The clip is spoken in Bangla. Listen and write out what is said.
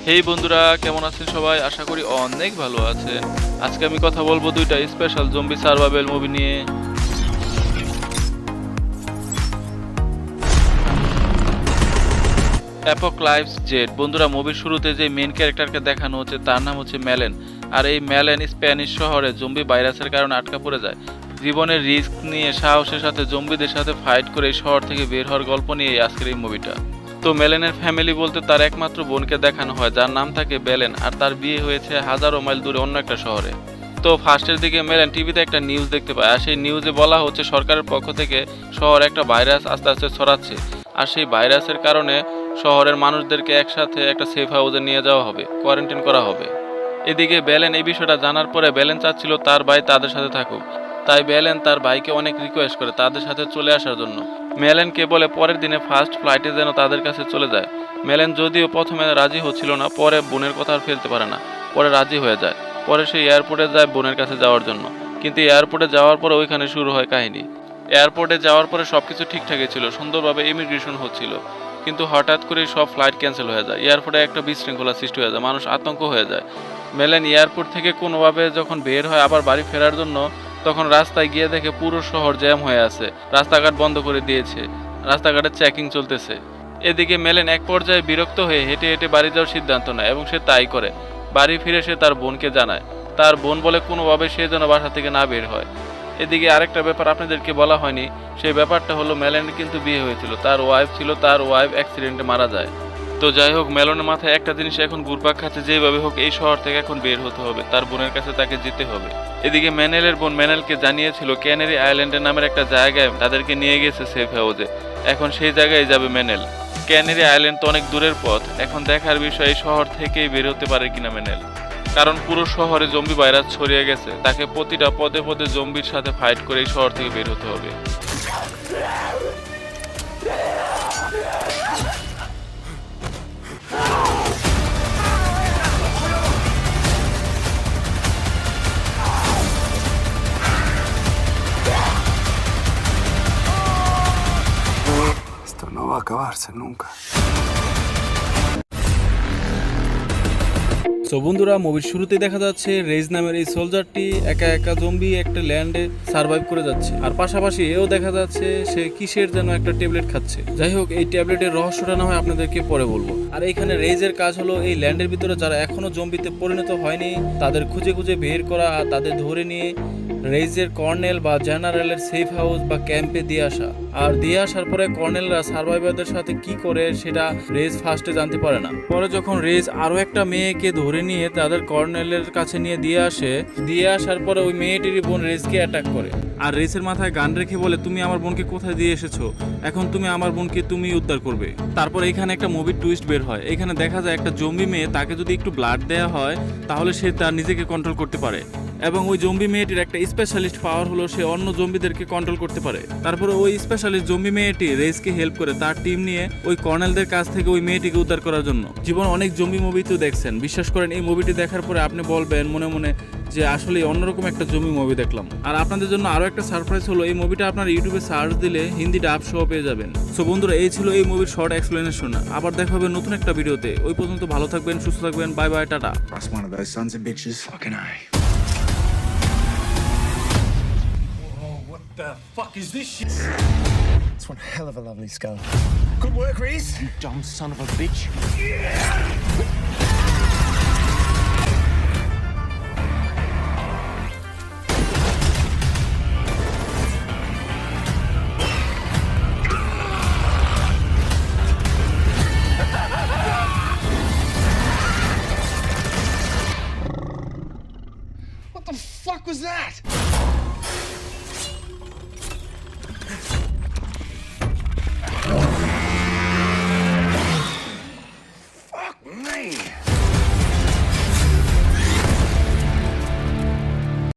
হেই বন্ধুরা, কেমন আছেন সবাই? আশা করি অনেক ভালো আছেন। আজকে আমি কথা বলবো দুইটা স্পেশাল জম্বি সার্ভাইভাল মুভি নিয়ে। Apocalypse Z. বন্ধুরা, মুভির শুরুতে যে মেইন ক্যারেক্টারকে দেখানো হচ্ছে তার নাম হচ্ছে ম্যালেন। আর এই ম্যালেন স্প্যানিশ শহরে জম্বি ভাইরাসের কারণে আটকা পড়ে যায়। জীবনের রিস্ক নিয়ে সাহসের সাথে জম্বিদের সাথে ফাইট করে এই শহর থেকে বের হওয়ার গল্প নিয়ে আজকের এই মুভিটা। তো মেলেনের ফ্যামিলি বলতে তার একমাত্র বোনকে দেখানো হয়, যার নাম থাকে বেলেন, আর তার বিয়ে হয়েছে হাজারো মাইল দূরে অন্য একটা শহরে। তো ফার্স্টের দিকে মেলেন টিভিতে একটা নিউজ দেখতে পায়, আর সেই নিউজে বলা হচ্ছে সরকারের পক্ষ থেকে শহরে একটা ভাইরাস আস্তে আস্তে ছড়াচ্ছে, আর সেই ভাইরাসের কারণে শহরের মানুষদেরকে একসাথে একটা সেফ হাউসে নিয়ে যাওয়া হবে, কোয়ারেন্টাইন করা হবে। এদিকে বেলেন এই বিষয়টা জানার পরে বেলেন চাচ্ছিল তার ভাই তাদের সাথে থাকুক, তাই বেলেন তার ভাইকে অনেক রিকোয়েস্ট করে তাদের সাথে চলে আসার জন্য। মেলেনকে বলে পরের দিনে ফার্স্ট ফ্লাইটে যেন তাদের কাছে চলে যায়। মেলেন যদিও প্রথমে রাজি হচ্ছিল না, পরে বোনের কথা আর ফেলতে পারে না, পরে রাজি হয়ে যায়। পরে সে এয়ারপোর্টে যায় বোনের কাছে যাওয়ার জন্য, কিন্তু এয়ারপোর্টে যাওয়ার পরে ওইখানে শুরু হয় কাহিনী। এয়ারপোর্টে যাওয়ার পরে সবকিছু ঠিকঠাকই ছিল, সুন্দরভাবে ইমিগ্রেশন হচ্ছিল, কিন্তু হঠাৎ করেই সব ফ্লাইট ক্যান্সেল হয়ে যায়। এয়ারপোর্টে একটা বিশৃঙ্খলা সৃষ্টি হয়ে যায়, মানুষ আতঙ্ক হয়ে যায়। মেলেন এয়ারপোর্ট থেকে কোনোভাবে যখন বের হয় আবার বাড়ি ফেরার জন্য, তখন রাস্তায় গিয়ে দেখে পুরো শহর জ্যাম হয়ে আছে, রাস্তাঘাট বন্ধ করে দিয়েছে, রাস্তাঘাটে চেকিং চলতেছে। এদিকে মেলেন এক পর্যায়ে বিরক্ত হয়ে হেঁটে হেঁটে বাড়ি যাওয়ার সিদ্ধান্ত নেয়, এবং সে তাই করে। বাড়ি ফিরে সে তার বোনকে জানায়, তার বোন বলে কোনোভাবে সে যেন বাসা থেকে না বের হয়। এদিকে আরেকটা ব্যাপার আপনাদেরকে বলা হয়নি, সেই ব্যাপারটা হলো মেলেনের কিন্তু বিয়ে হয়েছিল, তার ওয়াইফ ছিল, তার ওয়াইফ অ্যাক্সিডেন্টে মারা যায়। তো যাই হোক, মেলনের মাথায় একটা জিনিস এখন ঘুরপাক খাচ্ছে, যেভাবে হোক এই শহর থেকে এখন বের হতে হবে, তার বোনের কাছে তাকে যেতে হবে। এদিকে ম্যানেলের বোন ম্যানেলকে জানিয়েছিল ক্যানারি আইল্যান্ডের নামের একটা জায়গায় তাদেরকে নিয়ে গেছে সেফ হাউসে, এখন সেই জায়গায় যাবে ম্যানেল। ক্যানারি আইল্যান্ড তো অনেক দূরের পথ, এখন দেখার বিষয় এই শহর থেকেই বের হতে পারে কিনা ম্যানেল, কারণ পুরো শহরে জম্বি ভাইরাস ছড়িয়ে গেছে, তাকে প্রতিটা পদে পদে জম্বির সাথে ফাইট করে এই শহর থেকে বের হতে হবে। Esto no va a acabarse nunca. So বন্ধুরা, মুভির শুরুতেই দেখা যাচ্ছে রেজ নামের এই সোলজারটি একা একা জম্বি একটা ল্যান্ডে সার্ভাইভ করে যাচ্ছে, আর পাশাপাশি এও দেখা যাচ্ছে সে কিসের যেন একটা ট্যাবলেট খাচ্ছে। যাই হোক, এই ট্যাবলেটের রহস্যটা না হয় আপনাদেরকে পরে বলবো। আর এইখানে রেজের কাজ হলো এই ল্যান্ডের ভিতরে যারা এখনো জম্বিতে পরিণত হয়নি তাদের খুঁজে খুঁজে বের করা, আর তাদের ধরে নিয়ে রেজের কর্নেল বা জেনারেলের সেফ হাউস বা ক্যাম্পে দিয়ে আসা। আর দিয়ে আসার পরে কর্নেলরা সার্ভাইভারদের সাথে কি করে সেটা রেজ ফার্স্টে জানতে পারে না। পরে যখন রেজ আরো একটা মেয়েকে ধরে নিয়ে তাদের কর্নেলের কাছে নিয়ে দিয়ে আসার পরে ওই মেয়েটিরই বোন রেজকে অ্যাটাক করে, আর রেজের মাথায় গান রেখে বলে, তুমি আমার বোনকে কোথায় দিয়ে এসেছো, এখন তুমি আমার বোনকে তুমি উদ্ধার করবে। তারপর এখানে একটা মুভির টুইস্ট বের হয়, এখানে দেখা যায় একটা জম্বি মেয়ে, তাকে যদি একটু ব্লাড দেওয়া হয় তাহলে সে তার নিজেকে কন্ট্রোল করতে পারে, এবং ওই জম্বি মেয়েটির একটা স্পেশালিস্ট পাওয়ার হলো সে অন্য জম্বিদেরকে কন্ট্রোল করতে পারে। তারপরে ওই স্পেশালিস্ট জম্বি মেয়েটি রেজকে হেল্প করে তার টিম নিয়ে ওই কর্নেলদের কাছ থেকে ওই মেয়েটিকে উদ্ধার করার জন্য। জীবন অনেক জম্বি মুভি তো দেখছেন, বিশ্বাস করেন এই মুভিটি দেখার পরে আপনি বলবেন মনে মনে যে আসলে অন্যরকম একটা জম্বি মুভি দেখলাম। আর আপনাদের জন্য আরো একটা সারপ্রাইজ হলো, এই মুভিটা আপনার ইউটিউবে সার্চ দিলে হিন্দি ডাব শো পেয়ে যাবেন। সো বন্ধুরা, এই ছিল এই মুভির শর্ট এক্সপ্লেনেশন। আবার দেখা হবে নতুন একটা ভিডিওতে, ওই পর্যন্ত ভালো থাকবেন, সুস্থ থাকবেন, bye bye, tata. That's one of those sons of bitches. Fucking A. What the fuck is this shit? It's one hell of a lovely skull. Good work, Reese. You dumb son of a bitch.